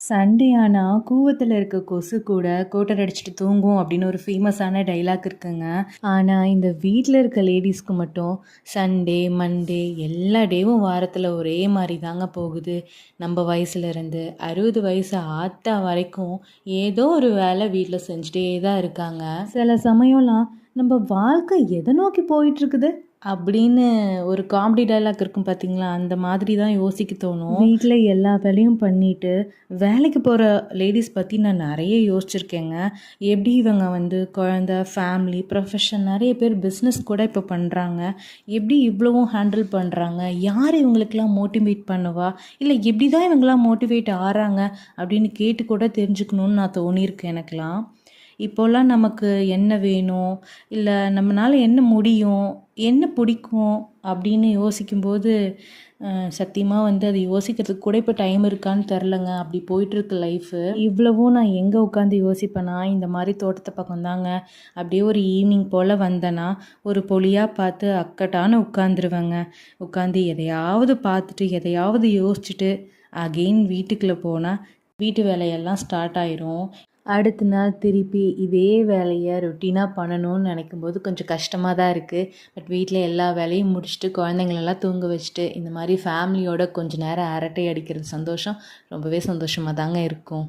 Sunday ஆனா கூவத்துல இருக்க கொசு கூட கோட்டர் அடிச்சுட்டு தூங்கும் அப்படின்னு ஒரு ஃபேமஸான டைலாக் இருக்குங்க. ஆனா இந்த வீட்டில் இருக்க லேடிஸ்க்கு மட்டும் சண்டே மண்டே எல்லா டேவும் வாரத்தில் ஒரே மாதிரி தாங்க போகுது. நம்ம வயசுல இருந்து 60 வயசு ஆத்தா வரைக்கும் ஏதோ ஒரு வேலை வீட்டில் செஞ்சுட்டே தான் இருக்காங்க. சில சமயம்லாம் நம்ம வாழ்க்கை எதை நோக்கி போயிட்டு இருக்குது அப்படின்னு ஒரு காமெடி டைலாக் இருக்கும் பார்த்தீங்களா, அந்த மாதிரி தான் யோசிக்க தோணும். வீட்டில் எல்லா வேலையும் பண்ணிட்டு வேலைக்கு போகிற லேடிஸ் பற்றி நான் நிறைய யோசிச்சிருக்கேங்க. எப்படி இவங்க வந்து குழந்த, ஃபேமிலி, ப்ரொஃபஷன், நிறைய பேர் பிஸ்னஸ் கூட இப்போ பண்ணுறாங்க. எப்படி இவ்வளவும் ஹேண்டில் பண்ணுறாங்க, யார் இவங்களுக்கெல்லாம் மோட்டிவேட் பண்ணுவா, இல்லை எப்படி தான் இவங்கெல்லாம் மோட்டிவேட் ஆகிறாங்க அப்படின்னு கேட்டு கூட தெரிஞ்சுக்கணுன்னு நான் தோணியிருக்கேன் எனக்கெலாம். இப்போல்லாம் நமக்கு என்ன வேணும், இல்லை நம்மளால் என்ன முடியும், என்ன பிடிக்கும் அப்படின்னு யோசிக்கும்போது சத்தியமாக வந்து அது யோசிக்கிறதுக்கு கூட இப்போ டைம் இருக்கான்னு தெரிலங்க. அப்படி போயிட்டுருக்கு லைஃபு. இவ்வளவும் நான் எங்கே உட்காந்து யோசிப்பேனா, இந்த மாதிரி தோட்டத்தை பக்கம் தாங்க. அப்படியே ஒரு ஈவினிங் போல் வந்தேன்னா ஒரு பொலியாக பார்த்து அக்கட்டான உட்காந்துருவேங்க. உட்காந்து எதையாவது பார்த்துட்டு எதையாவது யோசிச்சுட்டு அகெயின் வீட்டுக்குள்ளே போனால் வீட்டு வேலையெல்லாம் ஸ்டார்ட் ஆயிரும். அடுத்த நாள் திருப்பி இதே வேலையை ரொட்டீனாக பண்ணணும்னு நினைக்கும்போது கொஞ்சம் கஷ்டமாக தான் இருக்குது. பட் வீட்டில் எல்லா வேலையும் முடிச்சுட்டு குழந்தைங்களெல்லாம் தூங்க வச்சுட்டு இந்த மாதிரி ஃபேமிலியோட கொஞ்சம் நேரம் அரட்டை அடிக்கிறது சந்தோஷம் ரொம்பவே சந்தோஷமாக தாங்க இருக்கும்.